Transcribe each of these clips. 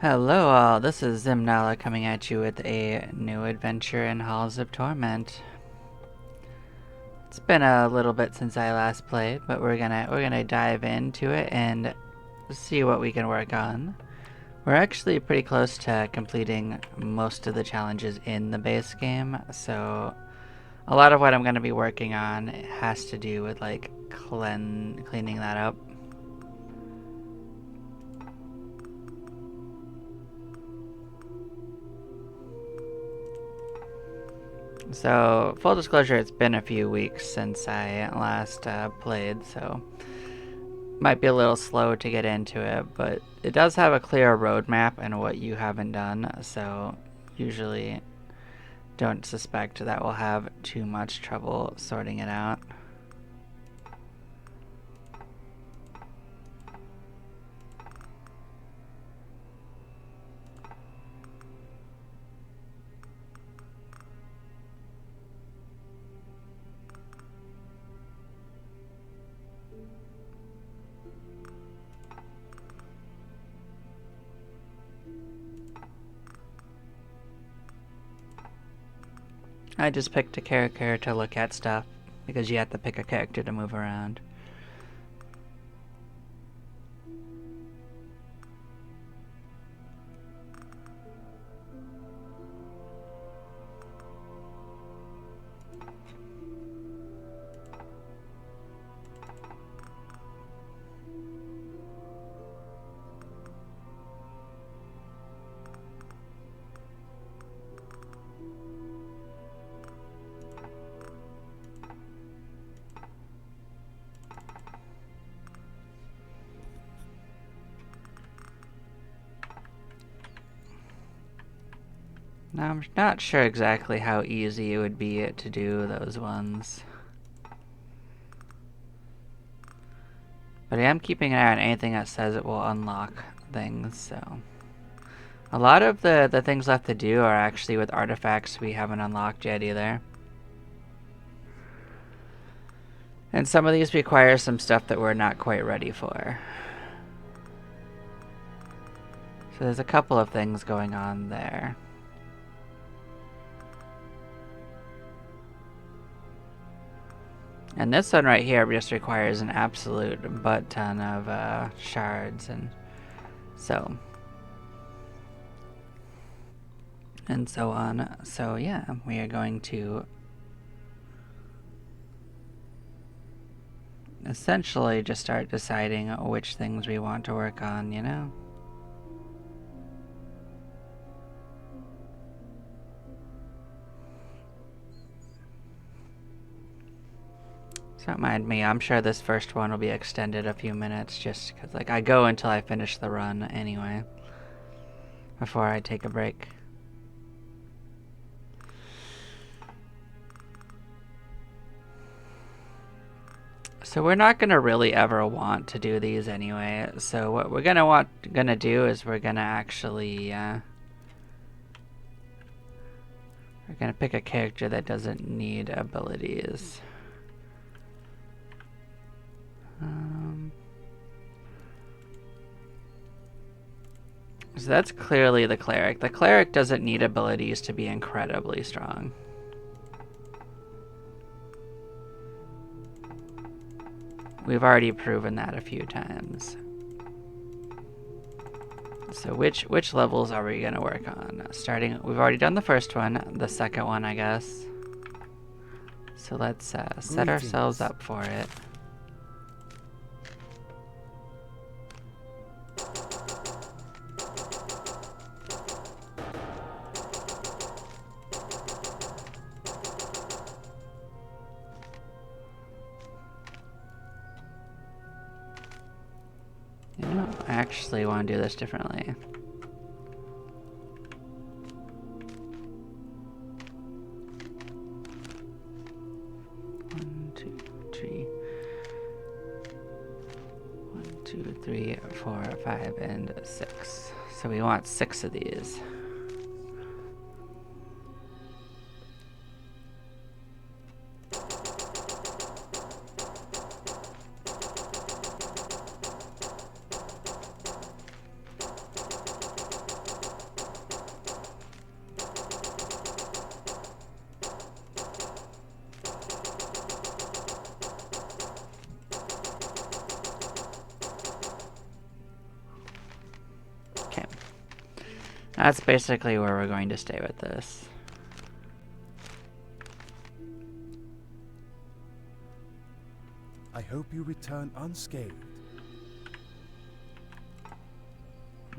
Hello all, this is Zimnala coming at you with a new adventure in Halls of Torment. It's been a little bit since I last played, but we're gonna dive into it and see what we can work on. We're actually pretty close to completing most of the challenges in the base game, so a lot of what I'm gonna be working on has to do with like cleaning that up. So, full disclosure, it's been a few weeks since I last played, so might be a little slow to get into it, but it does have a clear roadmap and what you haven't done, so usually don't suspect that we'll have too much trouble sorting it out. I just picked a character to look at stuff, because you have to pick a character to move around. Now, I'm not sure exactly how easy it would be to do those ones. But I am keeping an eye on anything that says it will unlock things, so... A lot of the things left to do are actually with artifacts we haven't unlocked yet either. And some of these require some stuff that we're not quite ready for. So there's a couple of things going on there. And this one right here just requires an absolute butt ton of shards and so on. So yeah, we are going to essentially just start deciding which things we want to work on, you know? So don't mind me, I'm sure this first one will be extended a few minutes just because like I go until I finish the run anyway before I take a break. So we're not gonna really ever want to do these anyway. So what we're gonna do is we're gonna actually we're gonna pick a character that doesn't need abilities. So that's clearly the Cleric. The Cleric doesn't need abilities to be incredibly strong. We've already proven that a few times. So which levels are we gonna work on? Starting, we've already done the first one, the second one, I guess. So let's set ourselves up for it. You know, I actually want to do this differently. One, two, three, 4, 5, and 6. So we want 6 of these. That's basically where we're going to stay with this. I hope you return unscathed.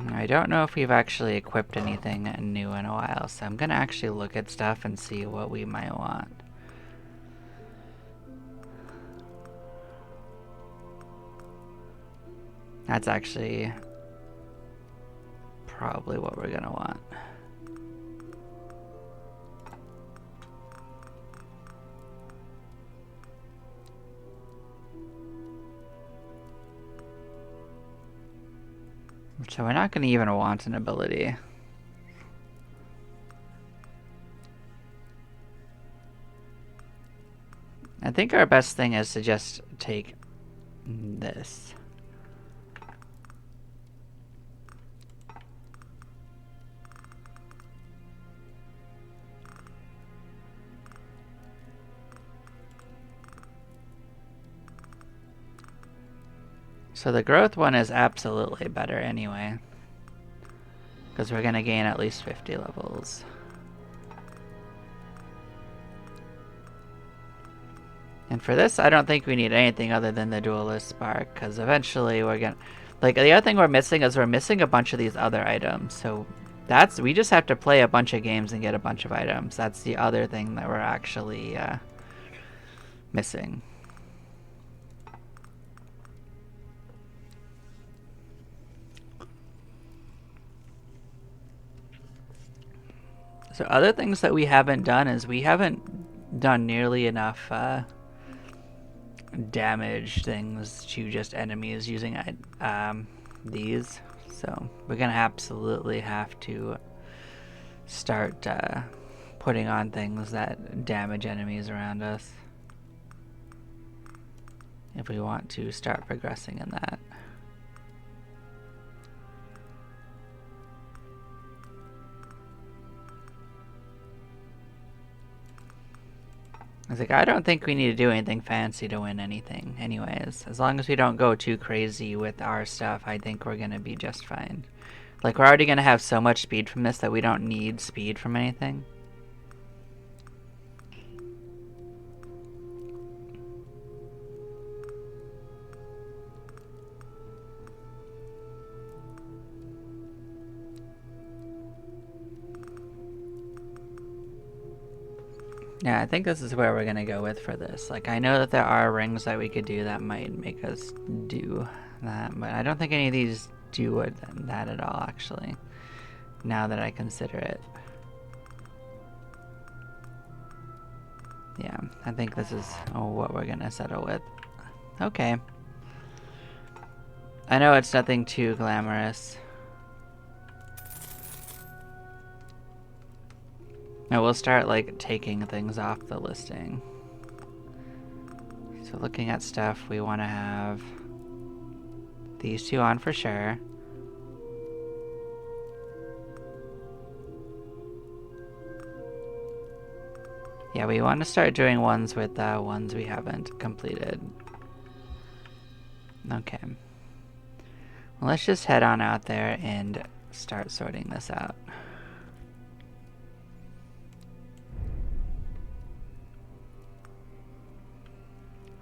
I don't know if we've actually equipped anything new in a while, so I'm gonna actually look at stuff and see what we might want. That's actually probably what we're gonna want. So we're not gonna even want an ability. I think our best thing is to just take this. So the growth one is absolutely better anyway, because we're gonna gain at least 50 levels. And for this, I don't think we need anything other than the Duelist Spark, because eventually we're gonna... Like, the other thing we're missing is we're missing a bunch of these other items, so we just have to play a bunch of games and get a bunch of items. That's the other thing that we're actually missing. So other things that we haven't done is we haven't done nearly enough damage things to just enemies using these. So we're gonna absolutely have to start putting on things that damage enemies around us if we want to start progressing in that. I was like, I don't think we need to do anything fancy to win anything anyways. As long as we don't go too crazy with our stuff, I think we're gonna be just fine. Like, we're already gonna have so much speed from this that we don't need speed from anything. Yeah, I think this is where we're gonna go with for this. Like, I know that there are rings that we could do that might make us do that, but I don't think any of these do that at all, actually, now that I consider it. Yeah, I think this is what we're gonna settle with. Okay. I know it's nothing too glamorous. Now we'll start, like, taking things off the listing. So looking at stuff, we want to have these two on for sure. Yeah, we want to start doing ones with ones we haven't completed. Okay. Well, let's just head on out there and start sorting this out.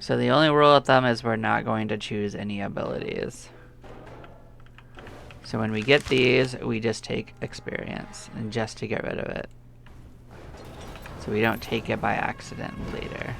So the only rule of thumb is we're not going to choose any abilities. So when we get these, we just take experience, and just to get rid of it. So we don't take it by accident later.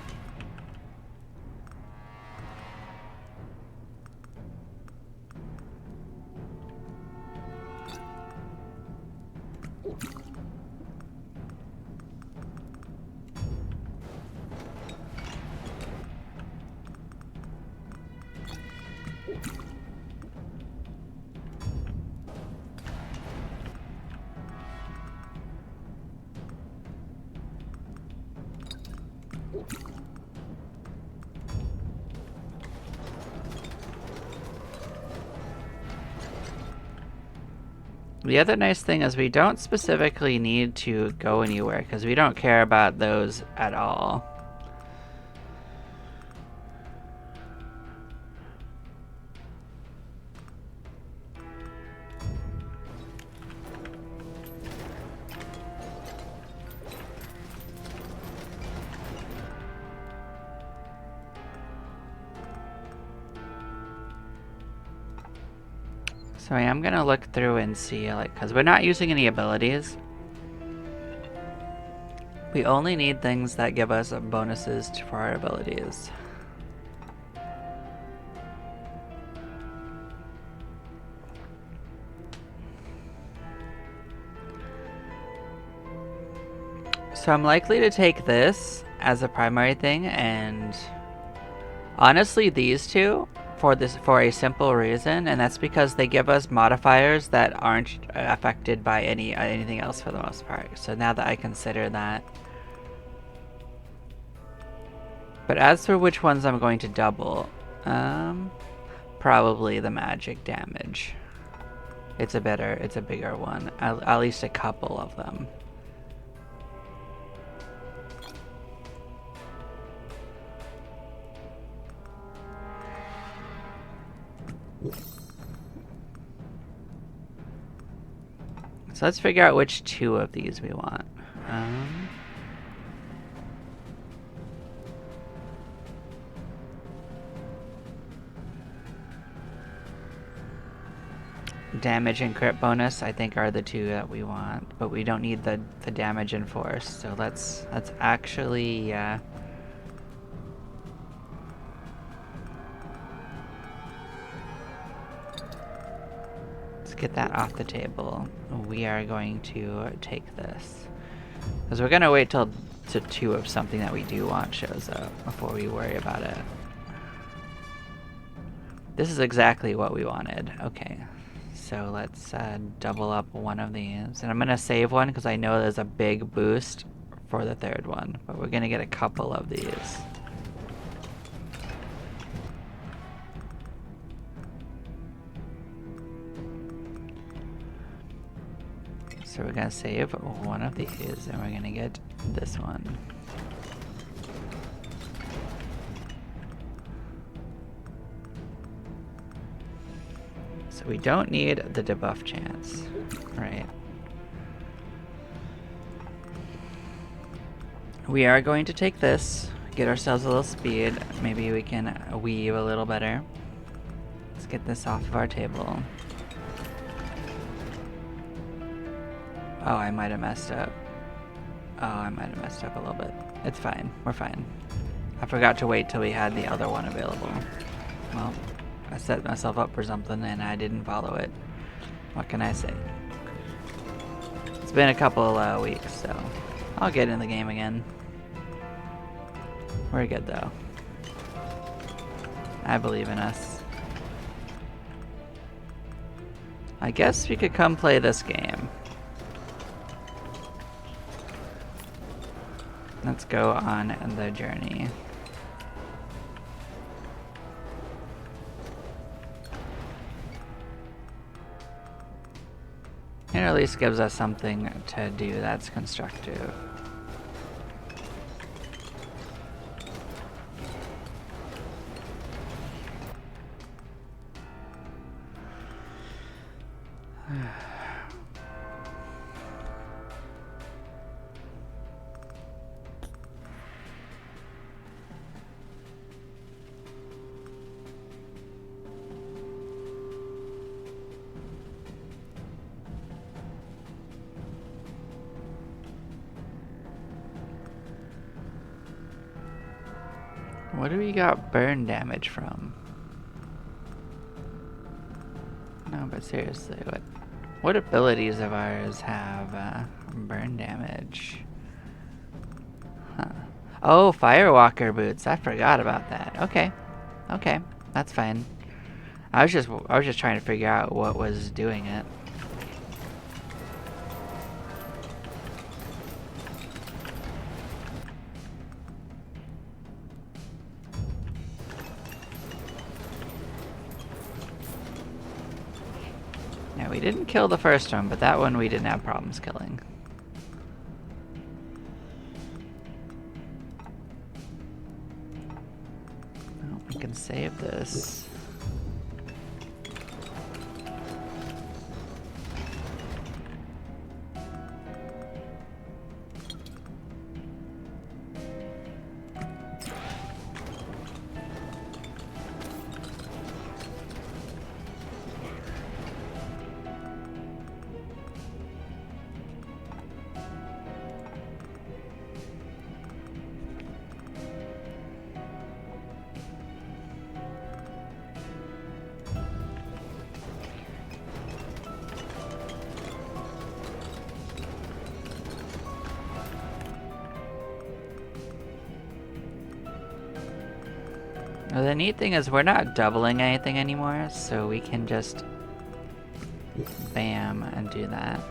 The other nice thing is we don't specifically need to go anywhere because we don't care about those at all. So I am gonna look through and see, like, because we're not using any abilities. We only need things that give us bonuses for our abilities. So I'm likely to take this as a primary thing, and honestly these two for a simple reason, and that's because they give us modifiers that aren't affected by anything else for the most part. So now that I consider that. But as for which ones I'm going to double, probably the magic damage. It's a bigger one. At least a couple of them. So let's figure out which two of these we want. Damage and crit bonus, I think, are the two that we want, but we don't need the damage and force. So let's actually let's get that off the table. We are going to take this because we're gonna wait till two of something that we do want shows up before we worry about it. This is exactly what we wanted. Okay. So let's double up one of these. And I'm going to save one because I know there's a big boost for the third one. But we're going to get a couple of these. So we're going to save one of these and we're going to get this one. So we don't need the debuff chance, right? We are going to take this, get ourselves a little speed. Maybe we can weave a little better. Let's get this off of our table. Oh, I might have messed up. Oh, I might have messed up a little bit. It's fine. We're fine. I forgot to wait till we had the other one available. Well, I set myself up for something and I didn't follow it. What can I say? It's been a couple weeks, so I'll get in the game again. We're good though. I believe in us. I guess we could come play this game. Let's go on the journey. It at least gives us something to do that's constructive. What do we got burn damage from? No, but seriously, what abilities of ours have burn damage? Huh. Oh, Firewalker boots. I forgot about that. Okay. Okay. That's fine. I was just trying to figure out what was doing it. Yeah, we didn't kill the first one, but that one we didn't have problems killing. Oh, we can save this. Well, the neat thing is we're not doubling anything anymore, so we can just bam and do that.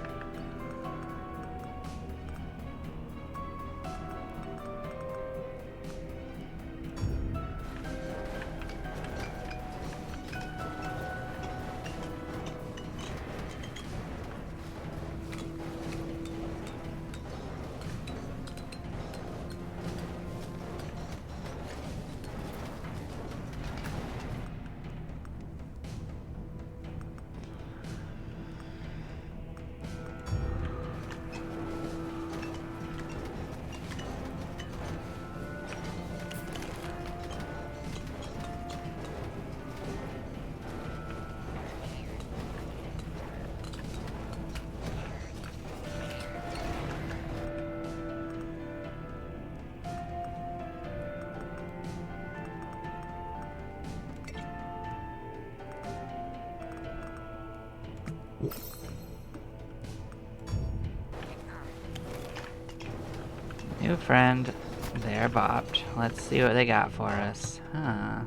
New friend. They're bopped. Let's see what they got for us. Huh.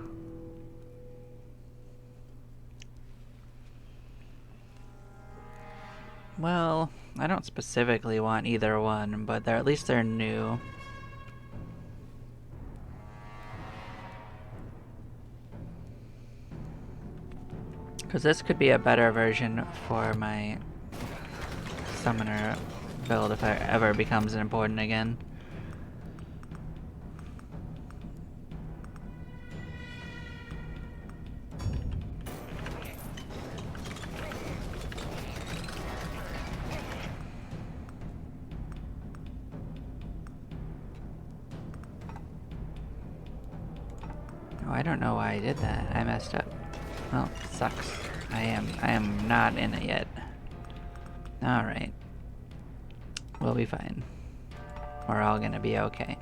Well, I don't specifically want either one, but at least they're new. Because this could be a better version for my summoner build if it ever becomes important again. Oh, I don't know why I did that. I messed up. Well, sucks. I am not in it yet. Alright. We'll be fine. We're all gonna be okay.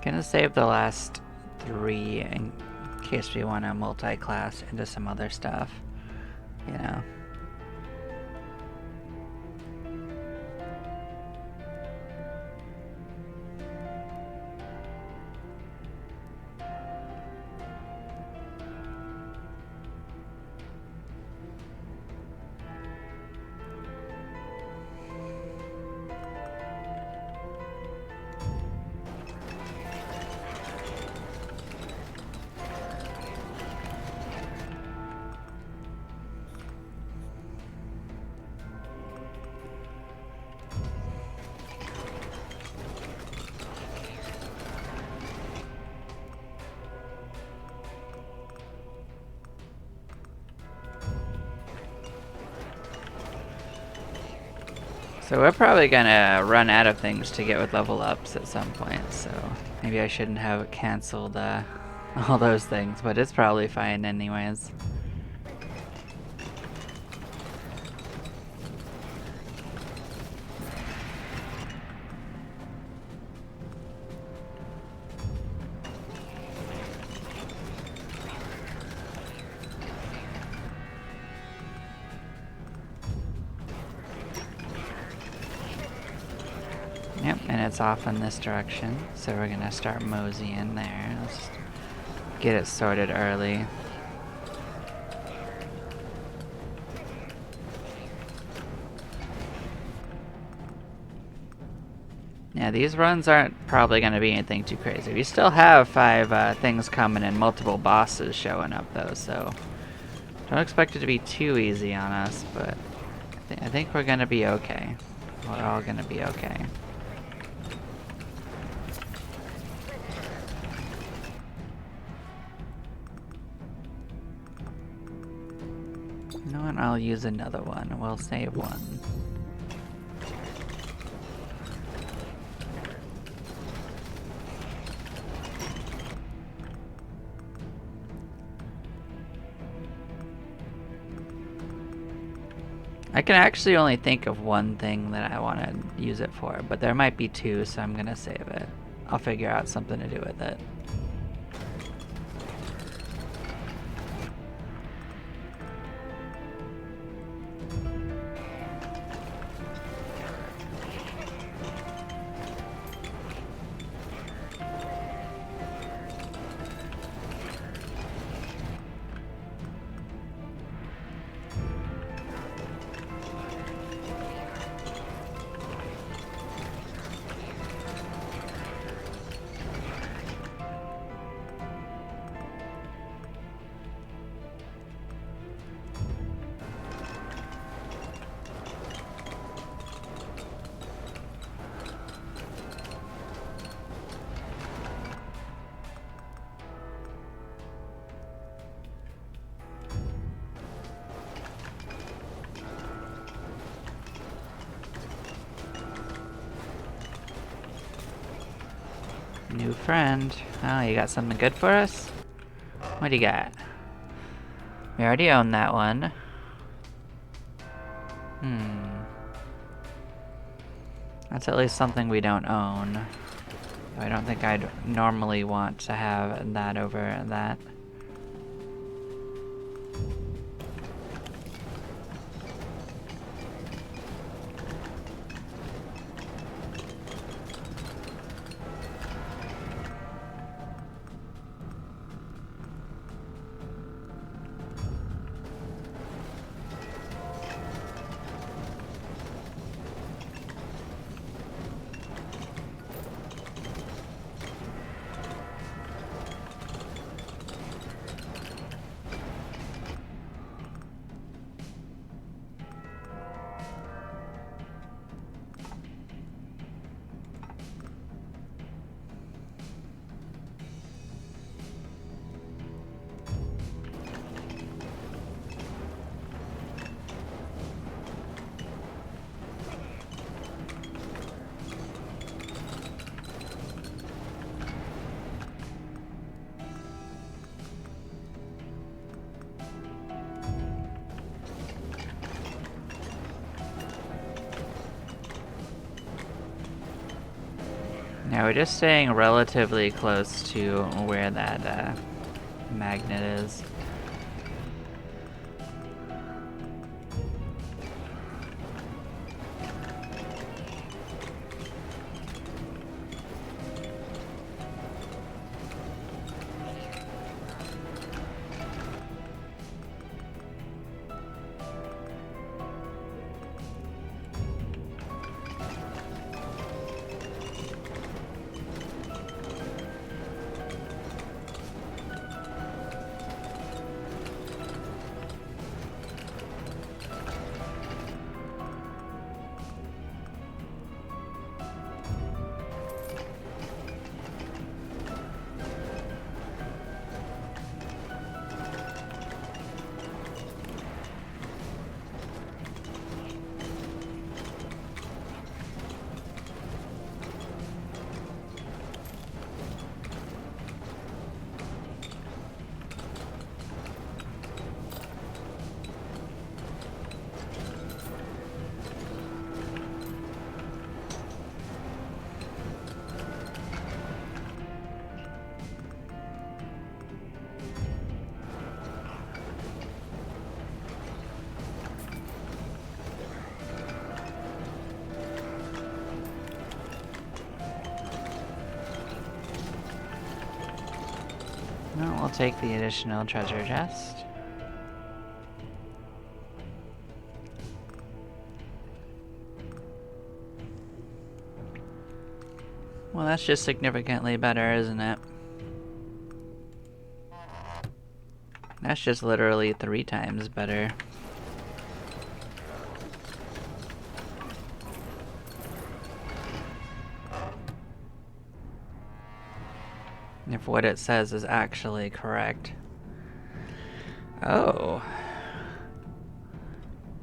Gonna save the last 3 in case we want to multi-class into some other stuff, you know. So we're probably gonna run out of things to get with level ups at some point, so maybe I shouldn't have canceled all those things, but it's probably fine anyways. Yep, and it's off in this direction, so we're gonna start moseying there. Let's just get it sorted early. Yeah, these runs aren't probably gonna be anything too crazy. We still have 5 things coming and multiple bosses showing up though, so don't expect it to be too easy on us, but I think we're gonna be okay. We're all gonna be okay. You know what? I'll use another one. We'll save one. I can actually only think of one thing that I want to use it for, but there might be 2, so I'm gonna save it. I'll figure out something to do with it. New friend. Oh, you got something good for us? What do you got? We already own that one. That's at least something we don't own. I don't think I'd normally want to have that over that. Now we're just staying relatively close to where that magnet is. No, we'll take the additional treasure chest. Well, that's just significantly better, isn't it? That's just literally 3 times better. If what it says is actually correct. Oh.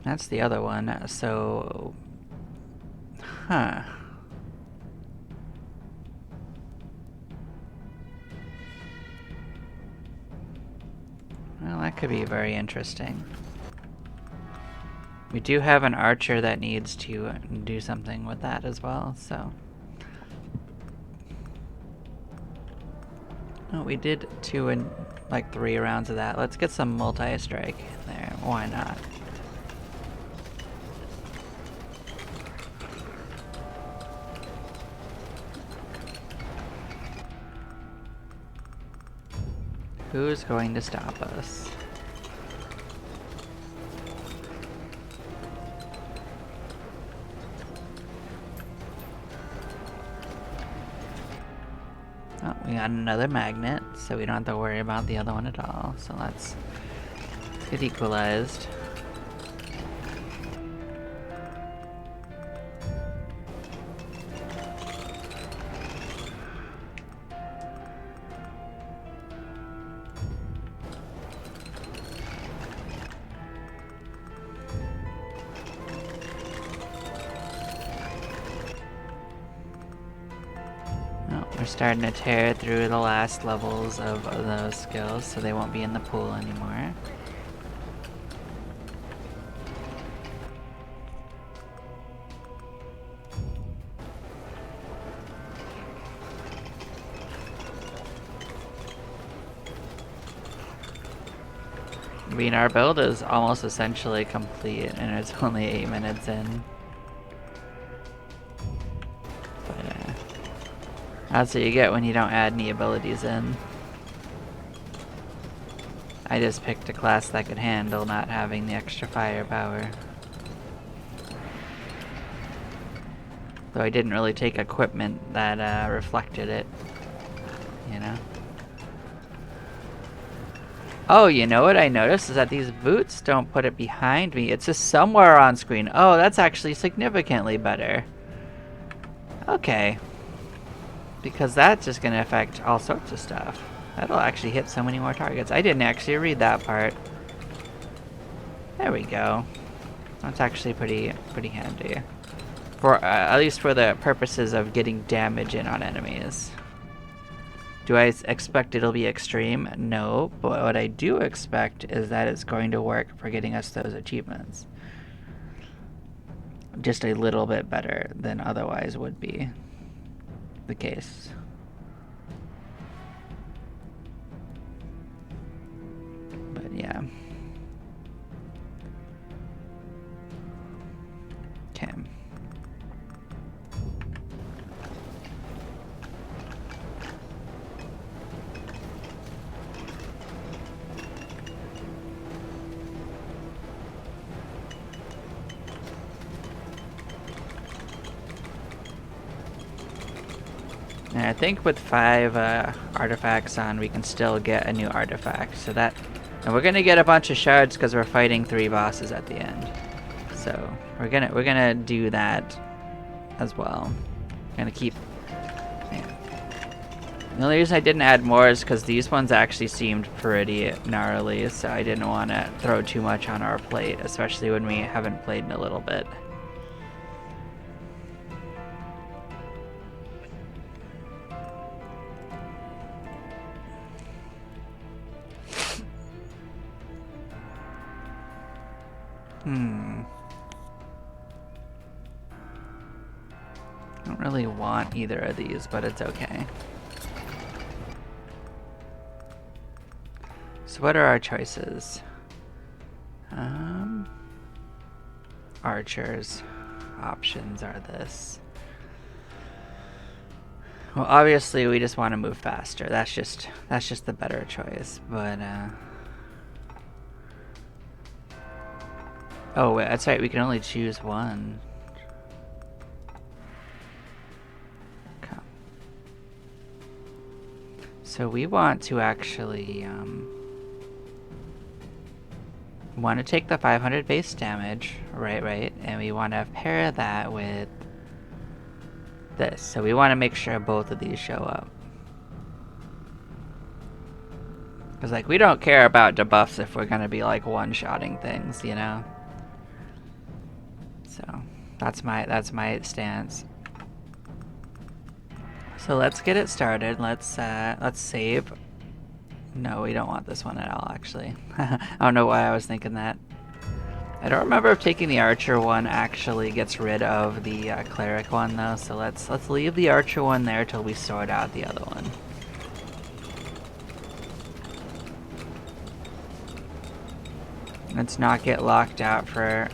That's the other one, so... Huh. Well, that could be very interesting. We do have an archer that needs to do something with that as well, so... Oh, we did 2 and like 3 rounds of that. Let's get some multi-strike there. Why not? Who's going to stop us? Oh, we got another magnet, so we don't have to worry about the other one at all. So let's get equalized. We're starting to tear through the last levels of those skills, so they won't be in the pool anymore. I mean, our build is almost essentially complete, and it's only 8 minutes in. But, that's what you get when you don't add any abilities in. I just picked a class that could handle not having the extra firepower. Though I didn't really take equipment that reflected it, you know? Oh, you know what I noticed is that these boots don't put it behind me. It's just somewhere on screen. Oh, that's actually significantly better. Okay. Because that's just going to affect all sorts of stuff. That'll actually hit so many more targets. I didn't actually read that part. There we go. That's actually pretty handy. For at least for the purposes of getting damage in on enemies. Do I expect it'll be extreme? No, but what I do expect is that it's going to work for getting us those achievements. Just a little bit better than otherwise would be the case. But yeah. Okay. And I think with 5 artifacts on, we can still get a new artifact. So that, and we're gonna get a bunch of shards because we're fighting 3 bosses at the end. So we're gonna do that as well. We're gonna keep. Yeah. The only reason I didn't add more is because these ones actually seemed pretty gnarly, so I didn't want to throw too much on our plate, especially when we haven't played in a little bit. I don't really want either of these, but it's okay. So what are our choices? Archers. Options are this. Well, obviously we just want to move faster. That's just the better choice, but oh, wait, that's right, we can only choose one. Okay. So we want to actually want to take the 500 base damage, right, and we want to pair that with this. So we want to make sure both of these show up. Because, like, we don't care about debuffs if we're going to be, like, one-shotting things, you know? So, that's my stance. So let's get it started. Let's save. No, we don't want this one at all, actually. I don't know why I was thinking that. I don't remember if taking the archer one actually gets rid of the cleric one, though. So let's leave the archer one there till we sort out the other one. Let's not get locked out for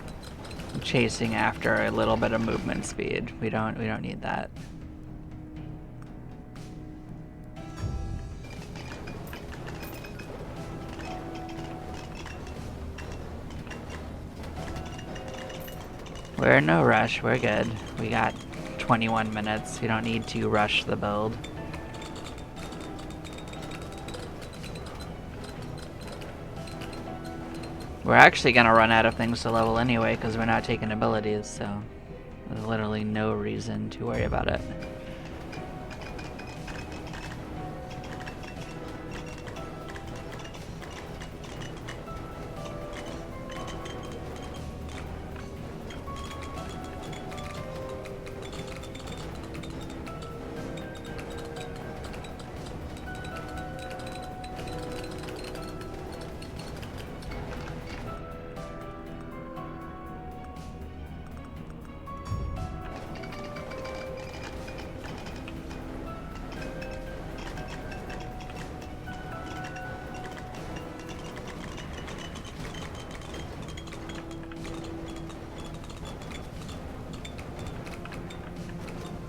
chasing after a little bit of movement speed. We don't need that. We're in no rush, we're good. We got 21 minutes. We don't need to rush the build. We're actually gonna run out of things to level anyway because we're not taking abilities, so there's literally no reason to worry about it.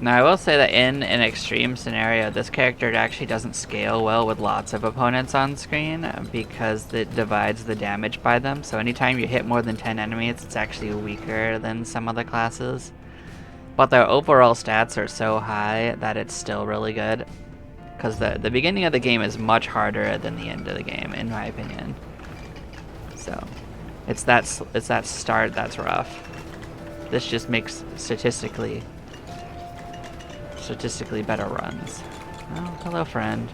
Now, I will say that in an extreme scenario, this character actually doesn't scale well with lots of opponents on screen because it divides the damage by them. So anytime you hit more than 10 enemies, it's actually weaker than some other classes. But their overall stats are so high that it's still really good. Because the beginning of the game is much harder than the end of the game, in my opinion. So, it's that start that's rough. This just makes statistically better runs. Oh, hello, friend.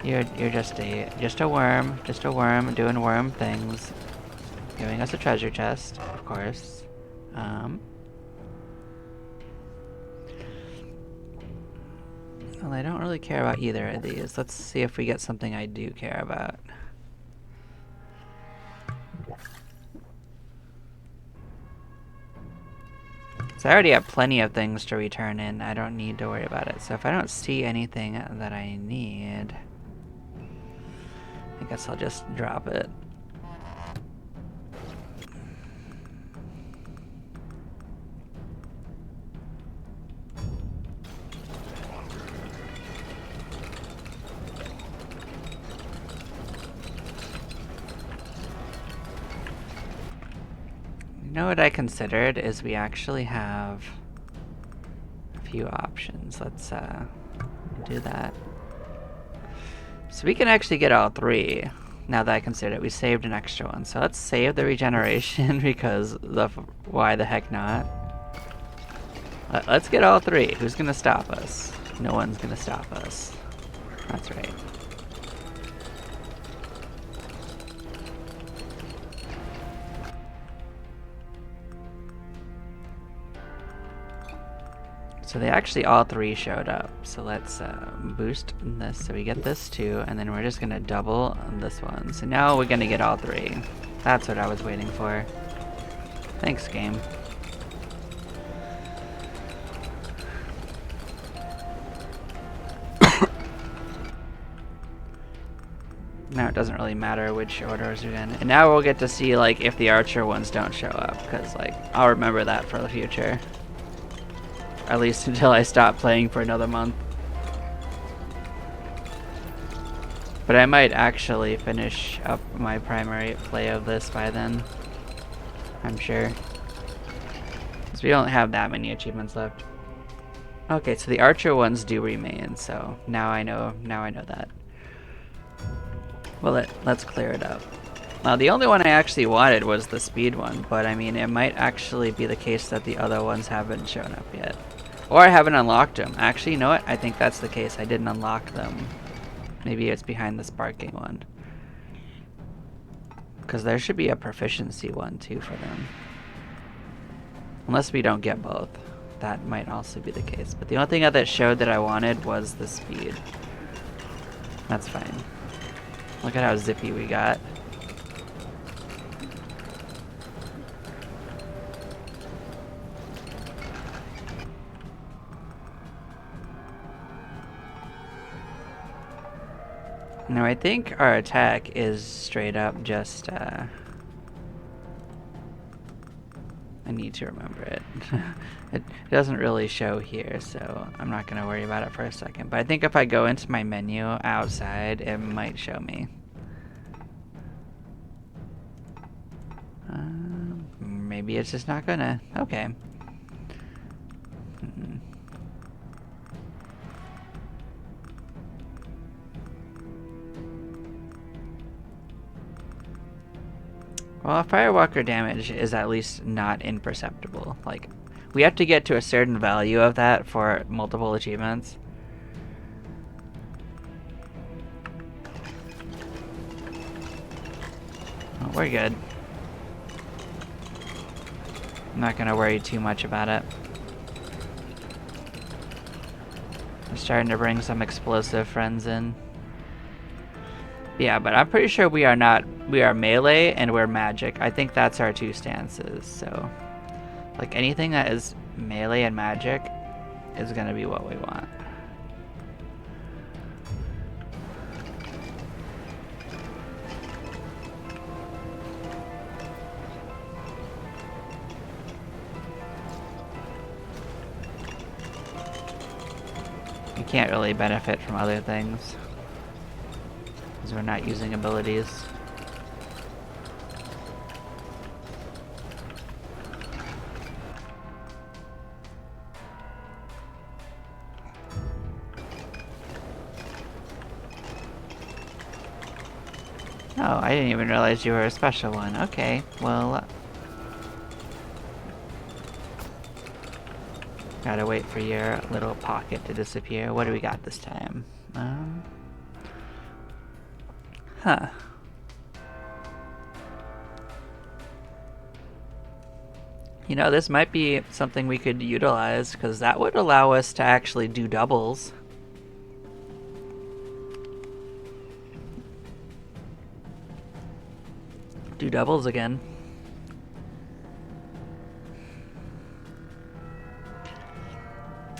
You're just a worm doing worm things, giving us a treasure chest, of course. Well, I don't really care about either of these. Let's see if we get something I do care about. So I already have plenty of things to return in. I don't need to worry about it. So if I don't see anything that I need, I guess I'll just drop it. You know what I considered is we actually have a few options. Let's do that. So we can actually get all three. Now that I consider it, we saved an extra one. So let's save the regeneration because why the heck not? Let's get all three. Who's gonna stop us? No one's gonna stop us. That's right. So they actually all three showed up. So let's boost this so we get this too, and then we're just gonna double this one. So now we're gonna get all three. That's what I was waiting for. Thanks, game. Now it doesn't really matter which orders you're in. And now we'll get to see like if the archer ones don't show up, because like I'll remember that for the future. At least until I stop playing for another month. But I might actually finish up my primary play of this by then. I'm sure. Because we don't have that many achievements left. Okay, so the archer ones do remain, so now I know that. Well, let's clear it up. Now, the only one I actually wanted was the speed one, but I mean, it might actually be the case that the other ones haven't shown up yet. Or I haven't unlocked them. Actually, you know what? I think that's the case. I didn't unlock them. Maybe it's behind the sparking one. Because there should be a proficiency one too for them. Unless we don't get both. That might also be the case. But the only thing that showed that I wanted was the speed. That's fine. Look at how zippy we got. Now I think our attack is straight up just, I need to remember it. It doesn't really show here, so I'm not going to worry about it for a second. But I think if I go into my menu outside, it might show me. Maybe it's just not gonna. Okay. Well, Firewalker damage is at least not imperceptible. Like, we have to get to a certain value of that for multiple achievements. Oh, we're good. I'm not gonna worry too much about it. I'm starting to bring some explosive friends in. Yeah, but I'm pretty sure we are melee and we're magic. I think that's our two stances, so like anything that is melee and magic is gonna be what we want. can't really benefit from other things because we're not using abilities. Oh, I didn't even realize you were a special one. Okay, well... Gotta wait for your little pocket to disappear. What do we got this time? Huh. You know, this might be something we could utilize, because that would allow us to actually do doubles. Do doubles again.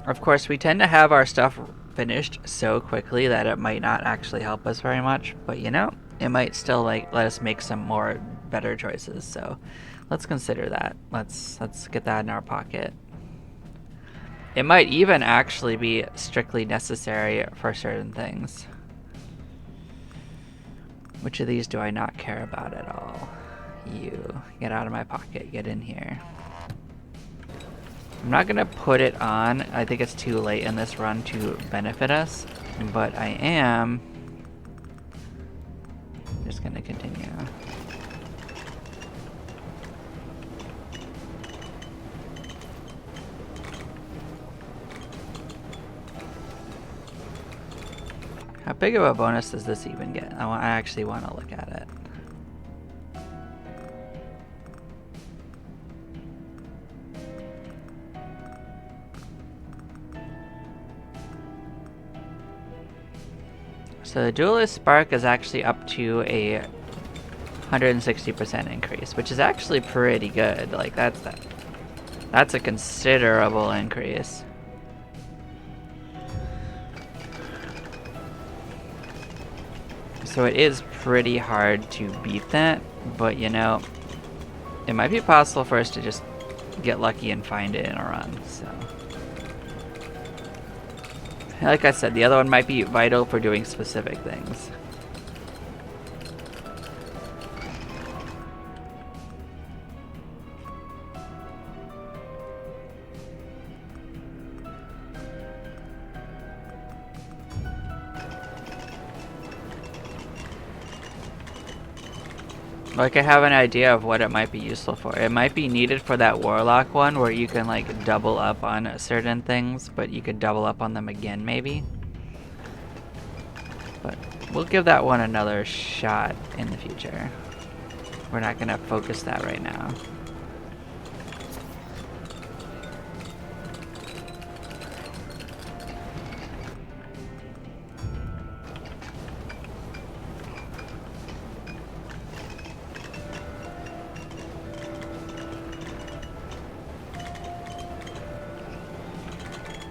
Of course, we tend to have our stuff finished so quickly that it might not actually help us very much, but you know, it might still like let us make some more better choices. So let's consider that. Let's get that in our pocket. It might even actually be strictly necessary for certain things. Which of these do I not care about at all? You. Get out of my pocket. Get in here. I'm not going to put it on. I think it's too late in this run to benefit us. But I am just going to continue. How big of a bonus does this even get? I actually want to look at it. So the Duelist Spark is actually up to a 160% increase, which is actually pretty good. Like that's a considerable increase. So it is pretty hard to beat that, but you know, it might be possible for us to just get lucky and find it in a run, so. Like I said, the other one might be vital for doing specific things. Like, I have an idea of what it might be useful for. It might be needed for that Warlock one where you can like double up on certain things, but you could double up on them again maybe. But we'll give that one another shot in the future. We're not gonna focus that right now.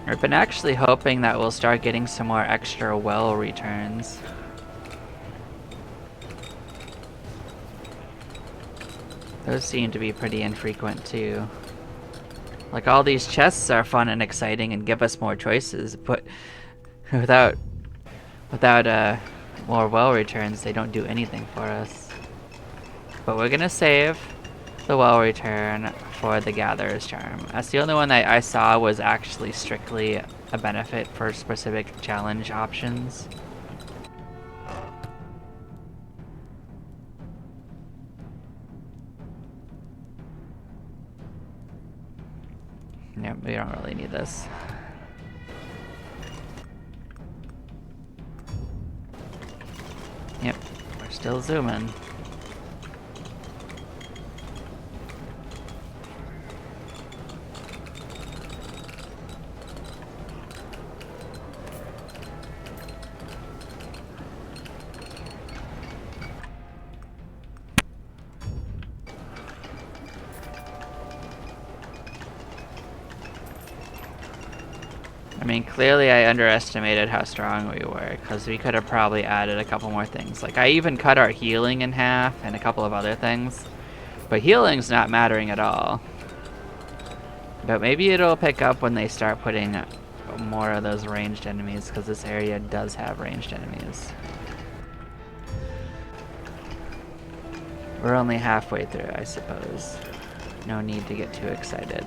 I've been actually hoping that we'll start getting some more extra well returns. Those seem to be pretty infrequent too. Like, all these chests are fun and exciting and give us more choices, but without more well returns, they don't do anything for us. But we're gonna save the well return for the Gatherer's Charm. That's the only one that I saw was actually strictly a benefit for specific challenge options. Yeah, we don't really need this. Yep, we're still zooming. I mean, clearly I underestimated how strong we were, because we could have probably added a couple more things. Like, I even cut our healing in half and a couple of other things. But healing's not mattering at all. But maybe it'll pick up when they start putting more of those ranged enemies, because this area does have ranged enemies. We're only halfway through, I suppose. No need to get too excited.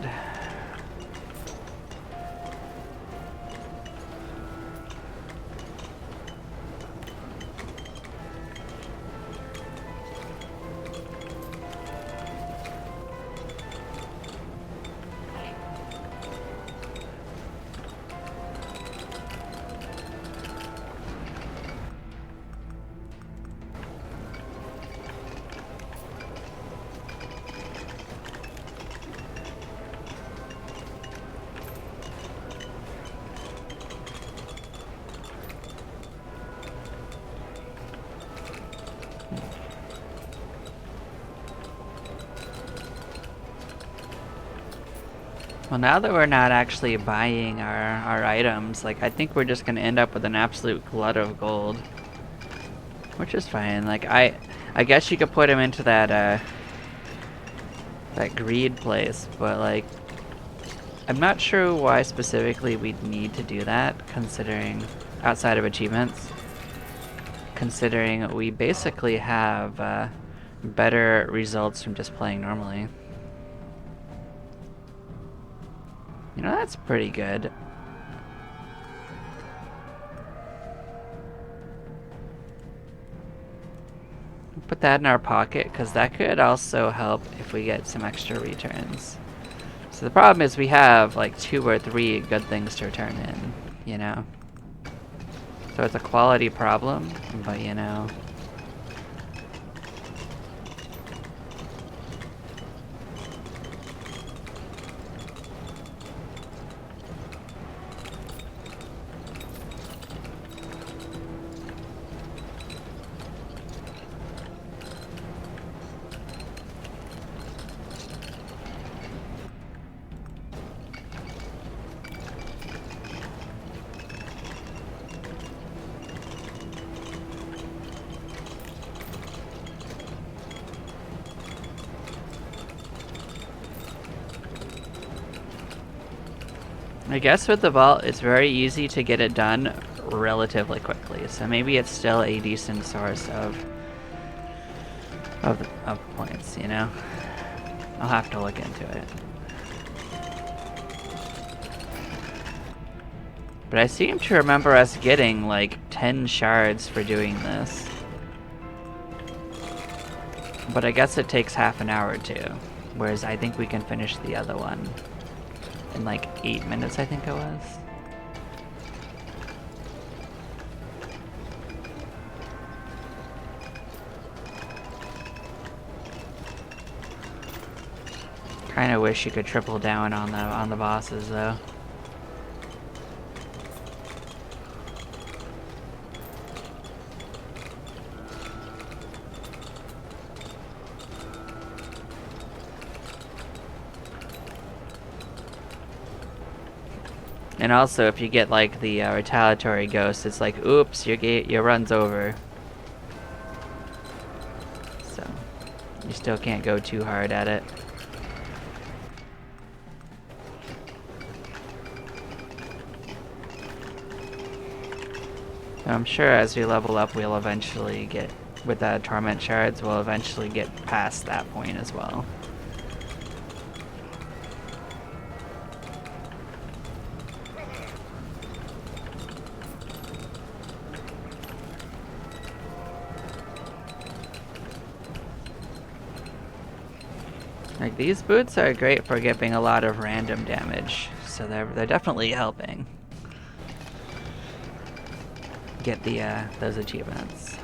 Well, now that we're not actually buying our items, like, I think we're just gonna end up with an absolute glut of gold. Which is fine. Like, I guess you could put him into that, that greed place, but, like, I'm not sure why specifically we'd need to do that, considering, outside of achievements, considering we basically have, better results from just playing normally. You know, that's pretty good. Put that in our pocket, because that could also help if we get some extra returns. So the problem is we have like 2 or 3 good things to return in, you know? So it's a quality problem, but you know. I guess with the vault, it's very easy to get it done relatively quickly, so maybe it's still a decent source of points, you know? I'll have to look into it. But I seem to remember us getting like 10 shards for doing this. But I guess it takes half an hour too, whereas I think we can finish the other one in like 8 minutes, I think it was. Kinda wish you could triple down on the bosses though. And also, if you get like the retaliatory ghost, it's like, oops, your run's over. So you still can't go too hard at it. I'm sure as we level up, we'll eventually get, with the Torment shards, we'll eventually get past that point as well. Like, these boots are great for giving a lot of random damage, so they're definitely helping get the those achievements.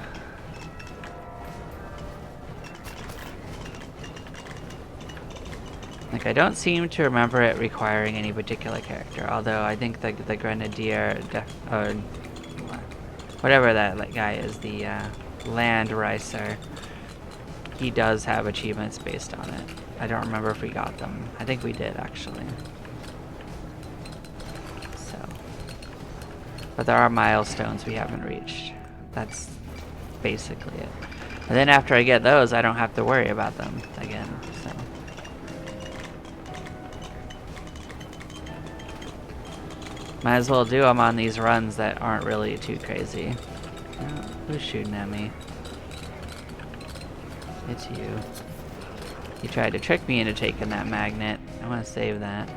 Like, I don't seem to remember it requiring any particular character, although I think the Grenadier, or whatever that guy is, the Land Ricer, he does have achievements based on it. I don't remember if we got them. I think we did, actually. So. But there are milestones we haven't reached. That's basically it. And then after I get those, I don't have to worry about them again, so. Might as well do them on these runs that aren't really too crazy. Oh, who's shooting at me? It's you. You tried to trick me into taking that magnet. I want to save that.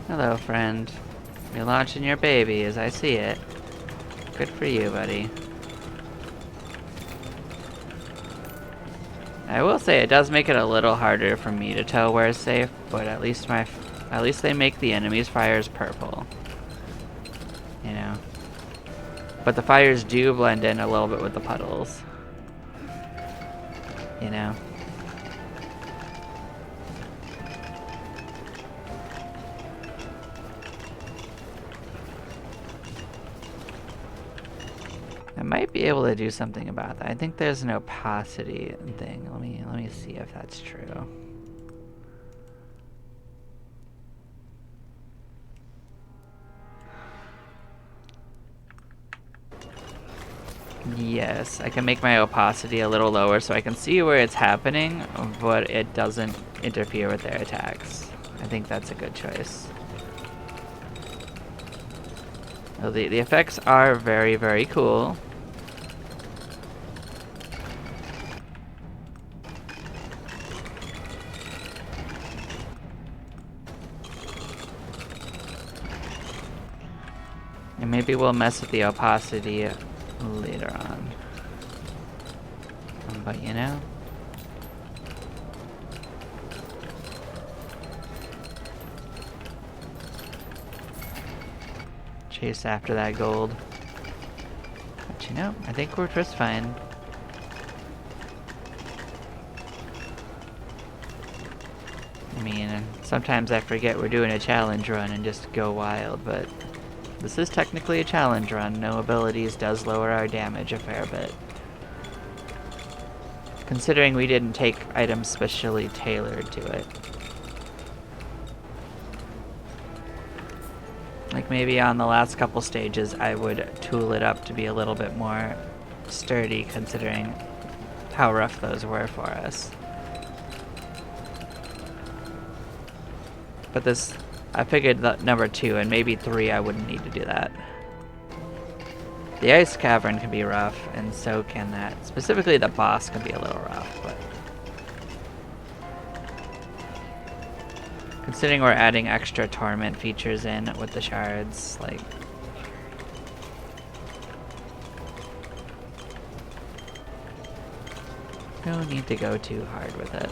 Hello, friend. You're launching your baby as I see it. Good for you, buddy. I will say it does make it a little harder for me to tell where it's safe, but at least they make the enemy's fires purple. You know. But the fires do blend in a little bit with the puddles. You know. I might be able to do something about that. I think there's an opacity thing. Let me see if that's true. Yes, I can make my opacity a little lower so I can see where it's happening, but it doesn't interfere with their attacks. I think that's a good choice. Well, the effects are very, very cool. And maybe we'll mess with the opacity later on. But you know. Chase after that gold. But you know, I think we're just fine. I mean, sometimes I forget we're doing a challenge run and just go wild, but this is technically a challenge run. No abilities does lower our damage a fair bit. Considering we didn't take items specially tailored to it. Like maybe on the last couple stages I would tool it up to be a little bit more sturdy considering how rough those were for us. But this, I figured that number 2 and maybe 3 I wouldn't need to do that. The ice cavern can be rough, and so can that. Specifically the boss can be a little rough, but considering we're adding extra torment features in with the shards, like no need to go too hard with it.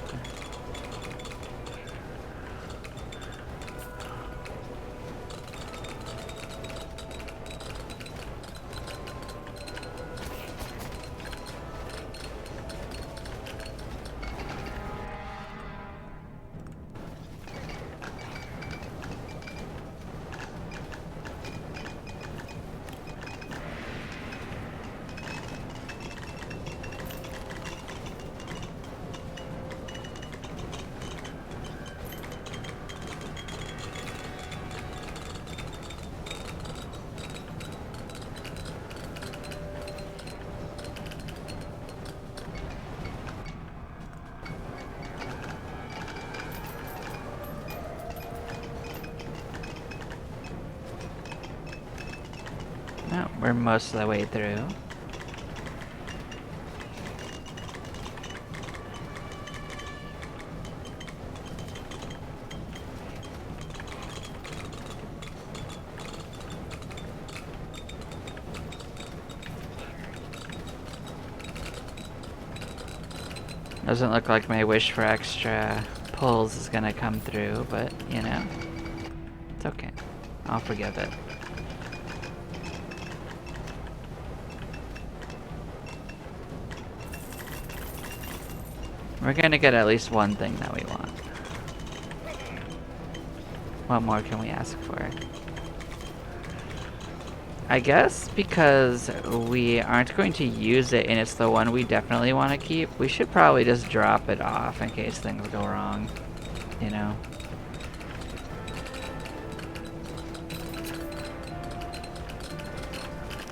No, we're most of the way through. Doesn't look like my wish for extra pulls is gonna come through, but you know, it's okay. I'll forgive it. We're gonna get at least one thing that we want. What more can we ask for? I guess because we aren't going to use it and it's the one we definitely want to keep, we should probably just drop it off in case things go wrong, you know?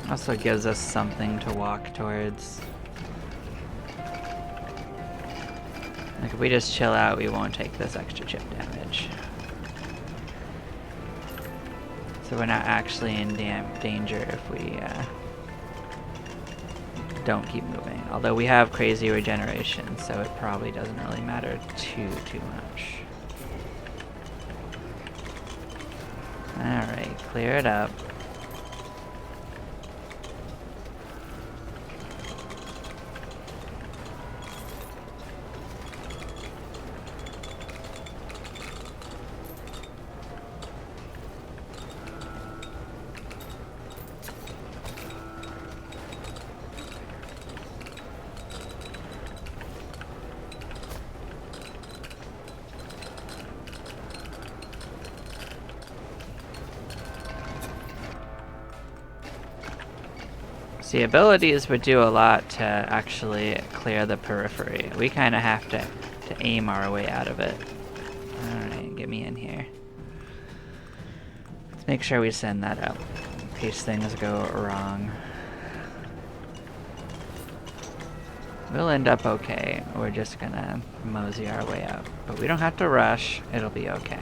Also gives us something to walk towards. Like if we just chill out, we won't take this extra chip damage. So we're not actually in danger if we don't keep moving. Although we have crazy regeneration, so it probably doesn't really matter too much. Alright, clear it up. See, abilities would do a lot to actually clear the periphery. We kind of have to aim our way out of it. Alright, get me in here. Let's make sure we send that up in case things go wrong. We'll end up okay. We're just gonna mosey our way up. But we don't have to rush. It'll be okay.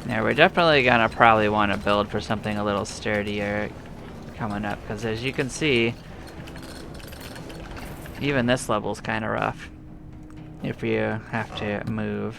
Yeah, we're definitely gonna probably want to build for something a little sturdier coming up, because as you can see, even this level's kind of rough if you have to move.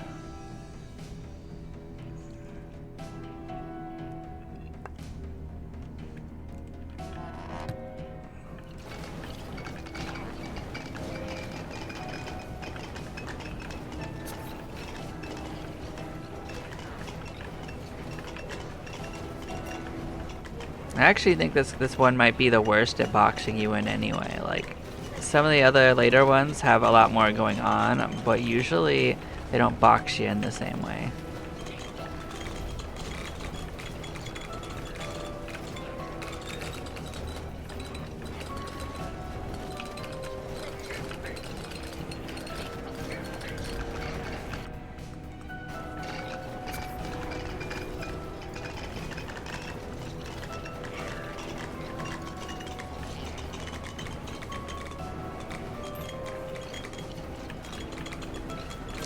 I actually think this one might be the worst at boxing you in anyway. Like, some of the other later ones have a lot more going on, but usually they don't box you in the same way.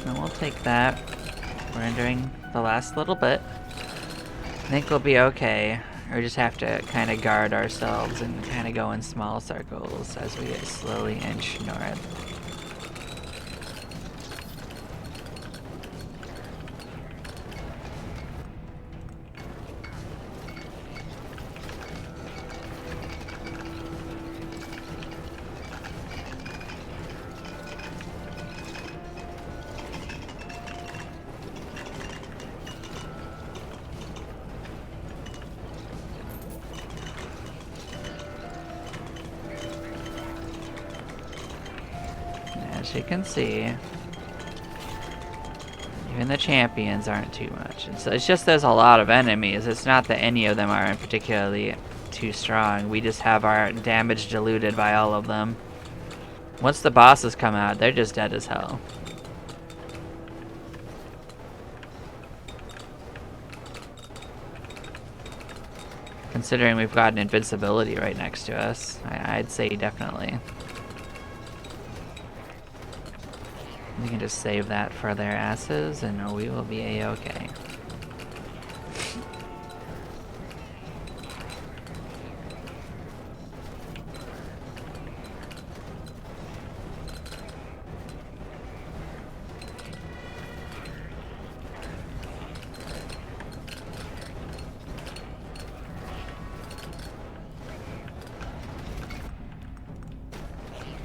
And we'll take that. We're entering the last little bit. I think we'll be okay. We just have to kind of guard ourselves and kind of go in small circles as we slowly inch north. As you can see, even the champions aren't too much. It's just there's a lot of enemies. It's not that any of them aren't particularly too strong. We just have our damage diluted by all of them. Once the bosses come out, they're just dead as hell. Considering we've got an invincibility right next to us, I'd say definitely. We can just save that for their asses and we will be a-okay.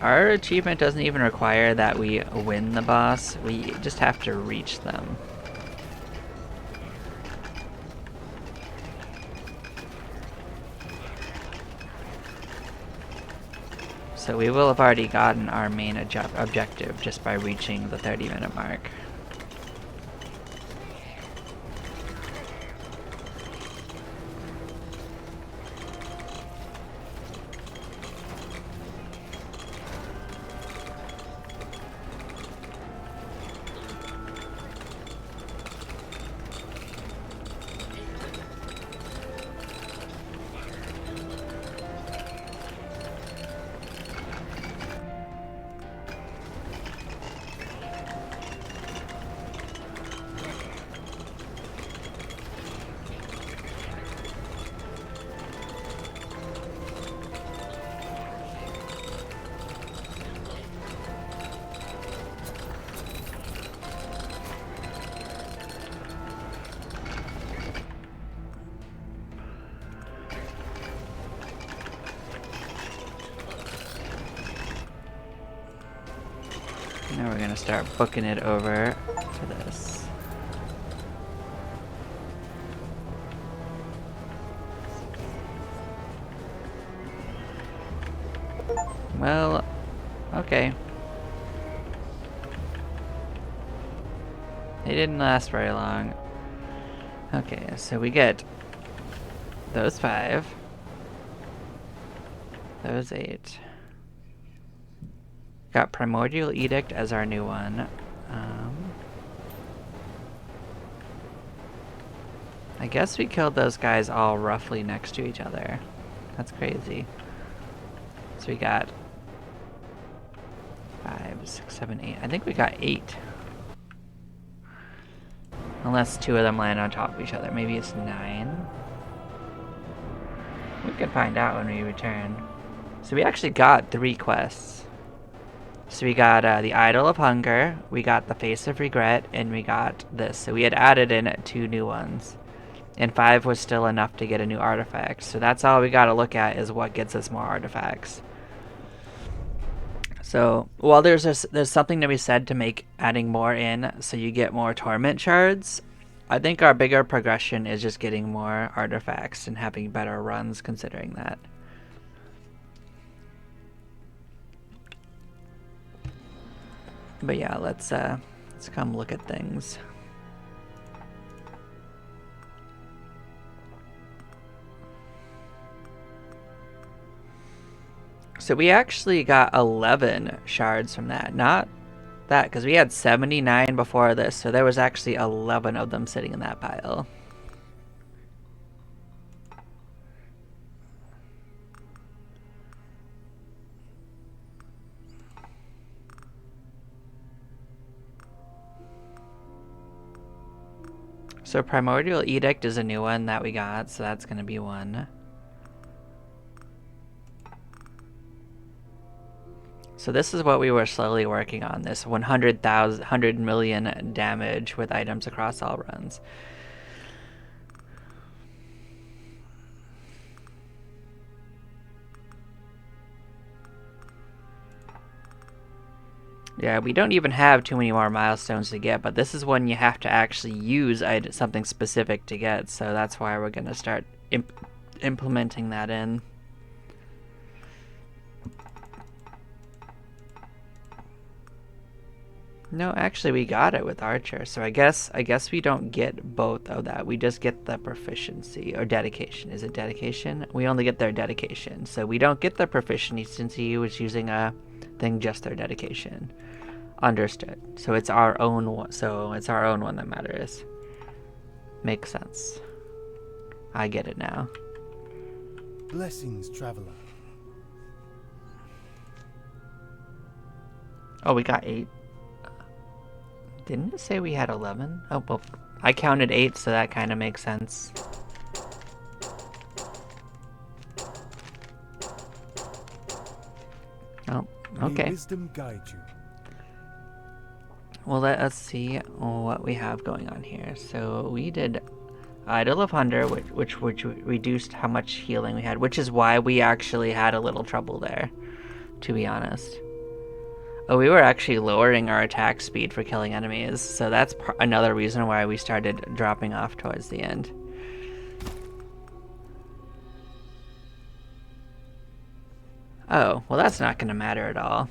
Our achievement doesn't even require that we win the boss, we just have to reach them. So we will have already gotten our main objective just by reaching the 30-minute mark. Now we're gonna start booking it over to this. Well, okay. They didn't last very long. Okay, so we get those 5. Those 8. Got Primordial Edict as our new one. I guess we killed those guys all roughly next to each other. That's crazy. So we got 5, 6, 7, 8. I think we got 8. Unless 2 of them land on top of each other. Maybe it's 9. We can find out when we return. So we actually got 3 quests. So we got the Idol of Hunger, we got the Face of Regret, and we got this. So we had added in 2 new ones. And 5 was still enough to get a new artifact. So that's all we gotta look at is what gets us more artifacts. So, while there's something to be said to make adding more in so you get more Torment shards, I think our bigger progression is just getting more artifacts and having better runs considering that. But yeah, let's come look at things. So we actually got 11 shards from that. Not that, because we had 79 before this, so there was actually 11 of them sitting in that pile. So Primordial Edict is a new one that we got, so that's going to be 1. So this is what we were slowly working on, this 100 million damage with items across all runs. Yeah, we don't even have too many more milestones to get, but this is one you have to actually use something specific to get, so that's why we're going to start implementing that in. No, actually we got it with Archer, so I guess we don't get both of that. We just get the proficiency, or dedication. Is it dedication? We only get their dedication, so we don't get the proficiency since he was using a thing, just their dedication. Understood. So it's our own one. So it's our own one that matters. Makes sense. I get it now. Blessings, traveler. Oh, we got 8. Didn't it say we had 11? Oh, well, I counted 8, so that kind of makes sense. Oh, okay. May wisdom guide you. Well, let's see what we have going on here. So we did Idol of Hunger, which reduced how much healing we had, which is why we actually had a little trouble there, to be honest. Oh, we were actually lowering our attack speed for killing enemies, so that's another reason why we started dropping off towards the end. Oh, well that's not going to matter at all.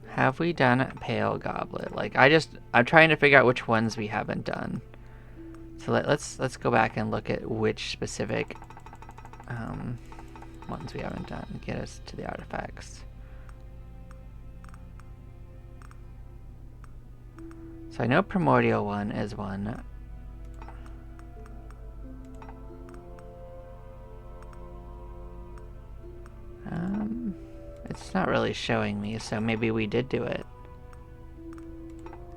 Have we done Pale Goblet? Like, I'm trying to figure out which ones we haven't done. So let's go back and look at which specific ones we haven't done. Get us to the artifacts. So I know Primordial one is one. It's not really showing me, so maybe we did do it.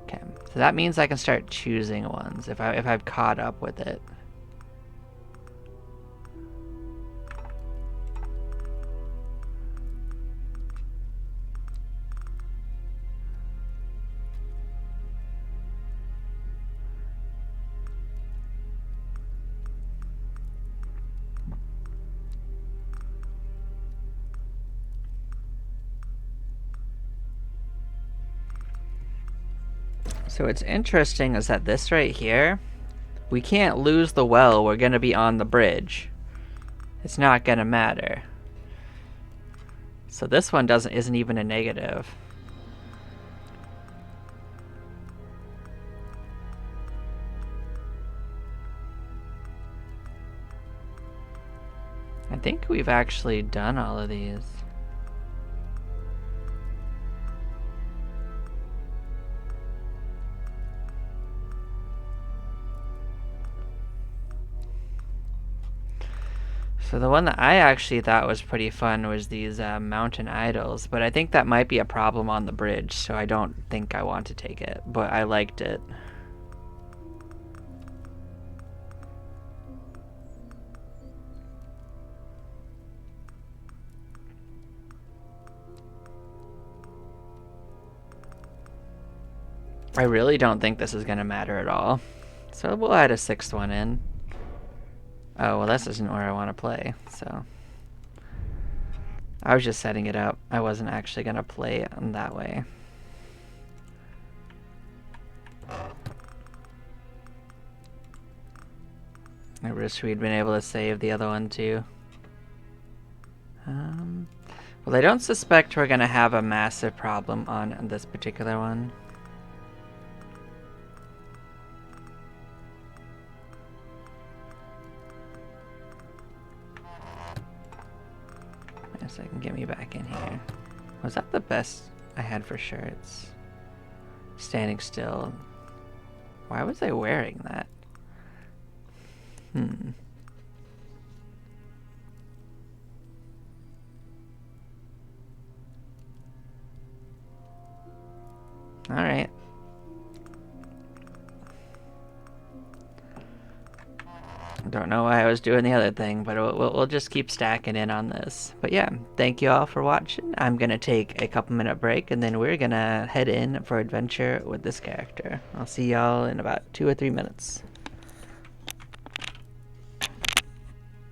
Okay, so that means I can start choosing ones if I've caught up with it. So what's interesting is that this right here, we can't lose the well, we're gonna be on the bridge. It's not gonna matter. So this one isn't even a negative. I think we've actually done all of these. So the one that I actually thought was pretty fun was these mountain idols, but I think that might be a problem on the bridge, so I don't think I want to take it, but I liked it. I really don't think this is going to matter at all, so we'll add a 6th one in. Oh, well, this isn't where I want to play, so... I was just setting it up. I wasn't actually going to play it in that way. I wish we'd been able to save the other one, too. Well, I don't suspect we're going to have a massive problem on this particular one. So I can get me back in here. Was that the best I had for shirts? Standing still. Why was I wearing that? Alright. Don't know why I was doing the other thing, but we'll just keep stacking in on this. But yeah, thank you all for watching. I'm going to take a couple-minute break, and then we're going to head in for adventure with this character. I'll see y'all in about 2 or 3 minutes.